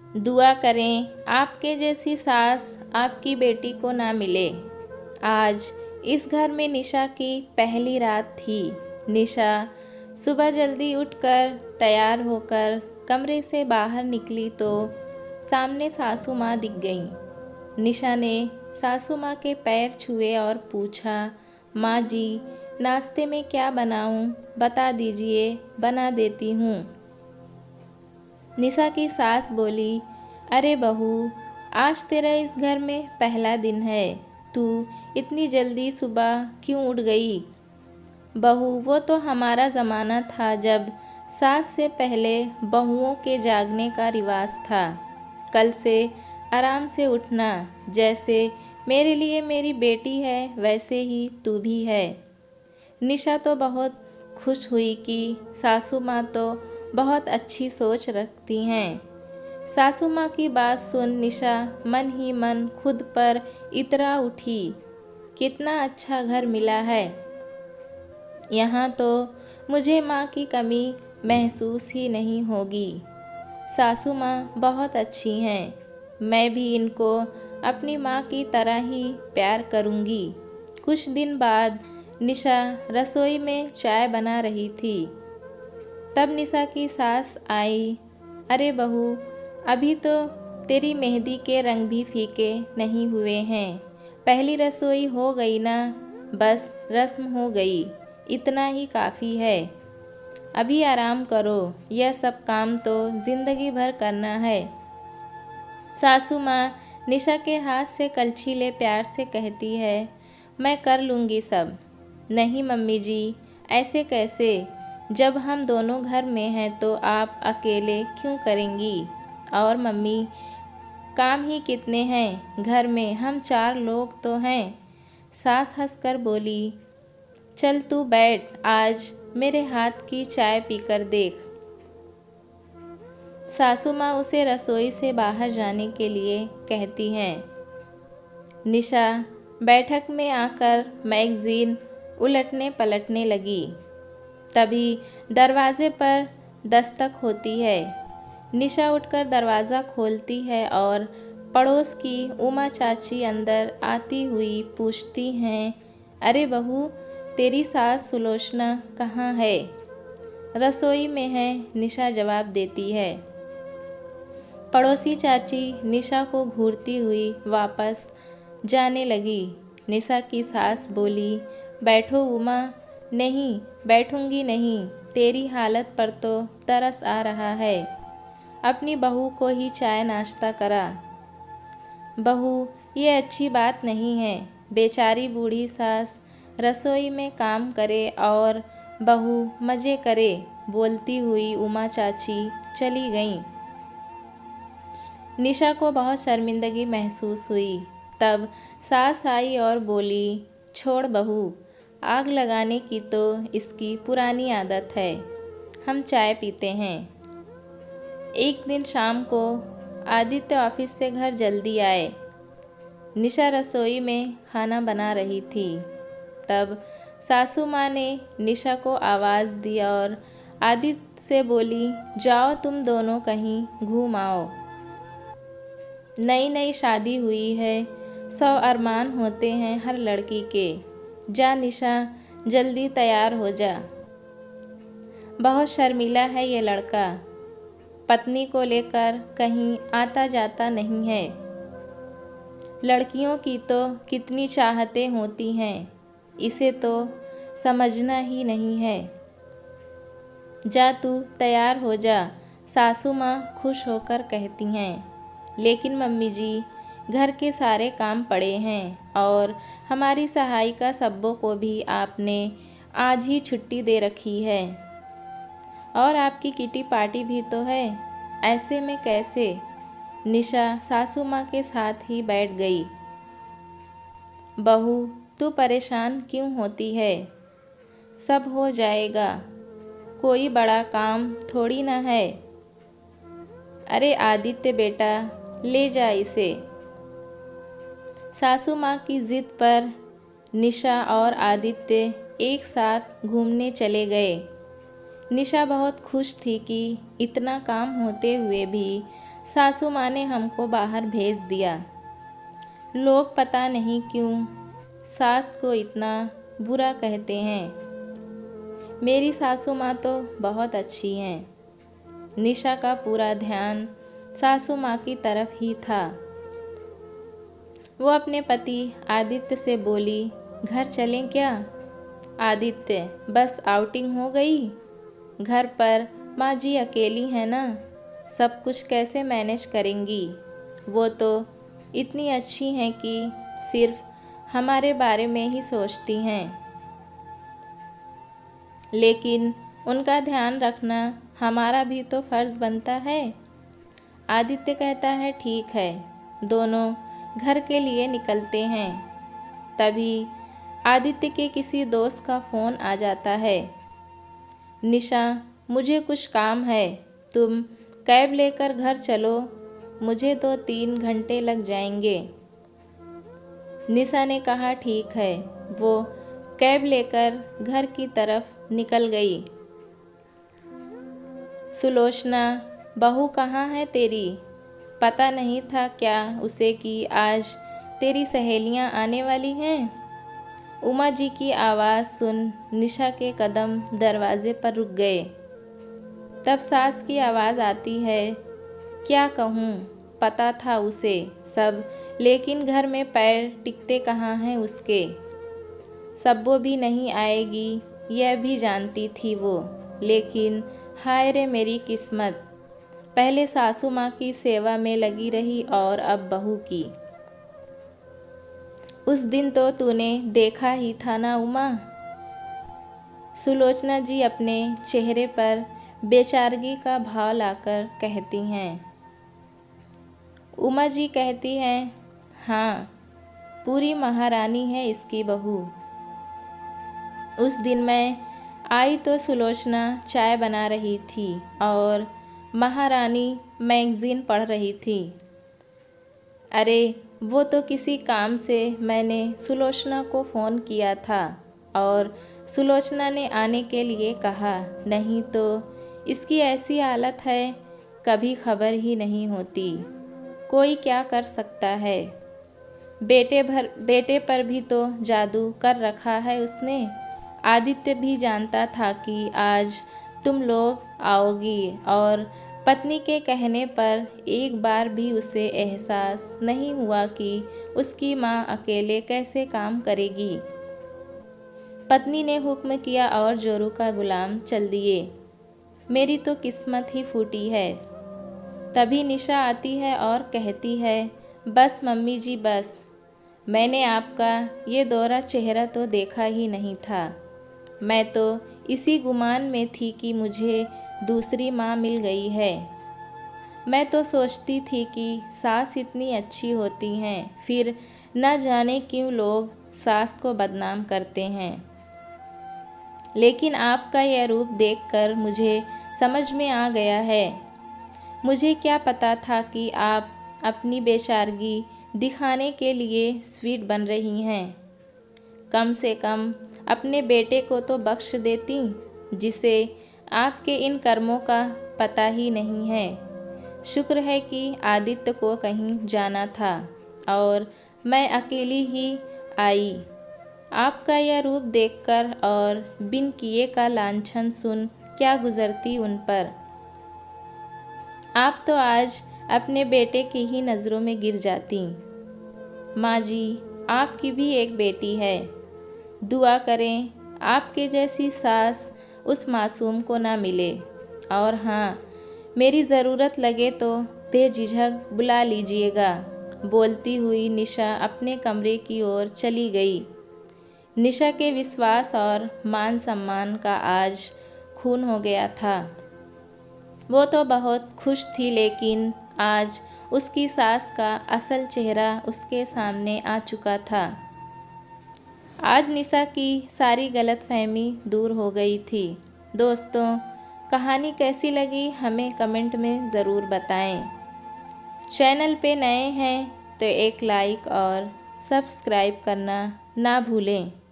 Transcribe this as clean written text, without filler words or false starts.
दुआ करें आपके जैसी सास आपकी बेटी को ना मिले। आज इस घर में निशा की पहली रात थी। निशा सुबह जल्दी उठकर तैयार होकर कमरे से बाहर निकली तो सामने सासू माँ दिख गईं। निशा ने सासू माँ के पैर छुए और पूछा, माँ जी, नाश्ते में क्या बनाऊं? बता दीजिए, बना देती हूँ। निशा की सास बोली, अरे बहू, आज तेरा इस घर में पहला दिन है, तू इतनी जल्दी सुबह क्यों उठ गई? बहू, वो तो हमारा ज़माना था जब सास से पहले बहुओं के जागने का रिवाज था। कल से आराम से उठना, जैसे मेरे लिए मेरी बेटी है वैसे ही तू भी है। निशा तो बहुत खुश हुई कि सासू माँ तो बहुत अच्छी सोच रखती हैं। सासू माँ की बात सुन निशा मन ही मन खुद पर इतरा उठी, कितना अच्छा घर मिला है, यहाँ तो मुझे माँ की कमी महसूस ही नहीं होगी। सासू माँ बहुत अच्छी हैं, मैं भी इनको अपनी माँ की तरह ही प्यार करूँगी। कुछ दिन बाद निशा रसोई में चाय बना रही थी। तब निशा की सास आई। अरे बहू, अभी तो तेरी मेहंदी के रंग भी फीके नहीं हुए हैं। पहली रसोई हो गई ना, बस रस्म हो गई, इतना ही काफ़ी है। अभी आराम करो, यह सब काम तो ज़िंदगी भर करना है। सासू माँ निशा के हाथ से कलछी ले प्यार से कहती है, मैं कर लूँगी सब। नहीं मम्मी जी, ऐसे कैसे? जब हम दोनों घर में हैं तो आप अकेले क्यों करेंगी? और मम्मी, काम ही कितने हैं घर में, हम 4 लोग तो हैं। सास हंसकर बोली, चल तू बैठ, आज मेरे हाथ की चाय पीकर देख। सासू माँ उसे रसोई से बाहर जाने के लिए कहती हैं। निशा बैठक में आकर मैगज़ीन उलटने पलटने लगी। तभी दरवाजे पर दस्तक होती है। निशा उठकर दरवाज़ा खोलती है और पड़ोस की उमा चाची अंदर आती हुई पूछती हैं, अरे बहू, तेरी सास सुलोचना कहाँ है? रसोई में है, निशा जवाब देती है। पड़ोसी चाची निशा को घूरती हुई वापस जाने लगी। निशा की सास बोली, बैठो उमा। नहीं, बैठूंगी नहीं, तेरी हालत पर तो तरस आ रहा है। अपनी बहू को ही चाय नाश्ता करा। बहू, ये अच्छी बात नहीं है। बेचारी बूढ़ी सास रसोई में काम करे और बहू मज़े करे। बोलती हुई उमा चाची चली गईं। निशा को बहुत शर्मिंदगी महसूस हुई। तब सास आई और बोली, छोड़ बहू, आग लगाने की तो इसकी पुरानी आदत है, हम चाय पीते हैं। एक दिन शाम को आदित्य ऑफिस से घर जल्दी आए। निशा रसोई में खाना बना रही थी। तब सासू माँ ने निशा को आवाज़ दी और आदित्य से बोली, जाओ तुम दोनों कहीं घूम आओ। नई नई शादी हुई है, 100 अरमान होते हैं हर लड़की के। जा निशा, जल्दी तैयार हो जा। बहुत शर्मीला है ये लड़का, पत्नी को लेकर कहीं आता जाता नहीं है। लड़कियों की तो कितनी चाहतें होती हैं, इसे तो समझना ही नहीं है। जा तू तैयार हो जा, सासू माँ खुश होकर कहती हैं। लेकिन मम्मी जी, घर के सारे काम पड़े हैं और हमारी सहायिका सब्बों को भी आपने आज ही छुट्टी दे रखी है। और आपकी किटी पार्टी भी तो है, ऐसे में कैसे? निशा सासू माँ के साथ ही बैठ गई। बहू, तू परेशान क्यों होती है? सब हो जाएगा, कोई बड़ा काम थोड़ी ना है। अरे आदित्य बेटा, ले जा इसे। सासू माँ की ज़िद पर निशा और आदित्य एक साथ घूमने चले गए। निशा बहुत खुश थी कि इतना काम होते हुए भी सासू माँ ने हमको बाहर भेज दिया। लोग पता नहीं क्यों सास को इतना बुरा कहते हैं। मेरी सासू माँ तो बहुत अच्छी हैं। निशा का पूरा ध्यान सासू माँ की तरफ ही था। वो अपने पति आदित्य से बोली, घर चलें क्या? आदित्य, बस आउटिंग हो गई। घर पर माँ जी अकेली हैं ना, सब कुछ कैसे मैनेज करेंगी? वो तो इतनी अच्छी हैं कि सिर्फ हमारे बारे में ही सोचती हैं, लेकिन उनका ध्यान रखना हमारा भी तो फर्ज़ बनता है। आदित्य कहता है ठीक है। दोनों घर के लिए निकलते हैं। तभी आदित्य के किसी दोस्त का फ़ोन आ जाता है। निशा, मुझे कुछ काम है, तुम कैब लेकर घर चलो, मुझे 2-3 घंटे लग जाएंगे। निशा ने कहा ठीक है। वो कैब लेकर घर की तरफ निकल गई। सुलोचना, बहू कहाँ है तेरी? पता नहीं था क्या उसे कि आज तेरी सहेलियाँ आने वाली हैं? उमा जी की आवाज़ सुन निशा के कदम दरवाजे पर रुक गए। तब सास की आवाज़ आती है, क्या कहूँ, पता था उसे सब, लेकिन घर में पैर टिकते कहाँ हैं उसके। सब्बो भी नहीं आएगी यह भी जानती थी वो, लेकिन हाय रे मेरी किस्मत, पहले सासू माँ की सेवा में लगी रही और अब बहू की। उस दिन तो तूने देखा ही था ना उमा। सुलोचना जी अपने चेहरे पर बेचारगी का भाव लाकर कहती हैं। उमा जी कहती हैं, हाँ, पूरी महारानी है इसकी बहू। उस दिन मैं आई तो सुलोचना चाय बना रही थी और महारानी मैगज़ीन पढ़ रही थी। अरे वो तो किसी काम से मैंने सुलोचना को फ़ोन किया था और सुलोचना ने आने के लिए कहा, नहीं तो इसकी ऐसी हालत है, कभी खबर ही नहीं होती। कोई क्या कर सकता है? बेटे पर भी तो जादू कर रखा है उसने। आदित्य भी जानता था कि आज तुम लोग आओगी और पत्नी के कहने पर एक बार भी उसे एहसास नहीं हुआ कि उसकी माँ अकेले कैसे काम करेगी। पत्नी ने हुक्म किया और जोरू का गुलाम चल दिए। मेरी तो किस्मत ही फूटी है। तभी निशा आती है और कहती है, बस मम्मी जी बस, मैंने आपका ये दोहरा चेहरा तो देखा ही नहीं था। मैं तो इसी गुमान में थी कि मुझे दूसरी माँ मिल गई है। मैं तो सोचती थी कि सास इतनी अच्छी होती हैं, फिर न जाने क्यों लोग सास को बदनाम करते हैं। लेकिन आपका यह रूप देखकर मुझे समझ में आ गया है। मुझे क्या पता था कि आप अपनी बेचारगी दिखाने के लिए स्वीट बन रही हैं। कम से कम अपने बेटे को तो बख्श देती, जिसे आपके इन कर्मों का पता ही नहीं है। शुक्र है कि आदित्य को कहीं जाना था और मैं अकेली ही आई। आपका यह रूप देखकर और बिन किए का लांछन सुन क्या गुजरती उन पर। आप तो आज अपने बेटे की ही नज़रों में गिर जाती। माँ जी, आपकी भी एक बेटी है। दुआ करें आपके जैसी सास उस मासूम को ना मिले। और हाँ, मेरी ज़रूरत लगे तो बेझिझक बुला लीजिएगा। बोलती हुई निशा अपने कमरे की ओर चली गई। निशा के विश्वास और मान सम्मान का आज खून हो गया था। वो तो बहुत खुश थी, लेकिन आज उसकी सास का असल चेहरा उसके सामने आ चुका था। आज निशा की सारी गलतफहमी दूर हो गई थी। दोस्तों, कहानी कैसी लगी हमें कमेंट में ज़रूर बताएं। चैनल पे नए हैं तो एक लाइक और सब्सक्राइब करना ना भूलें।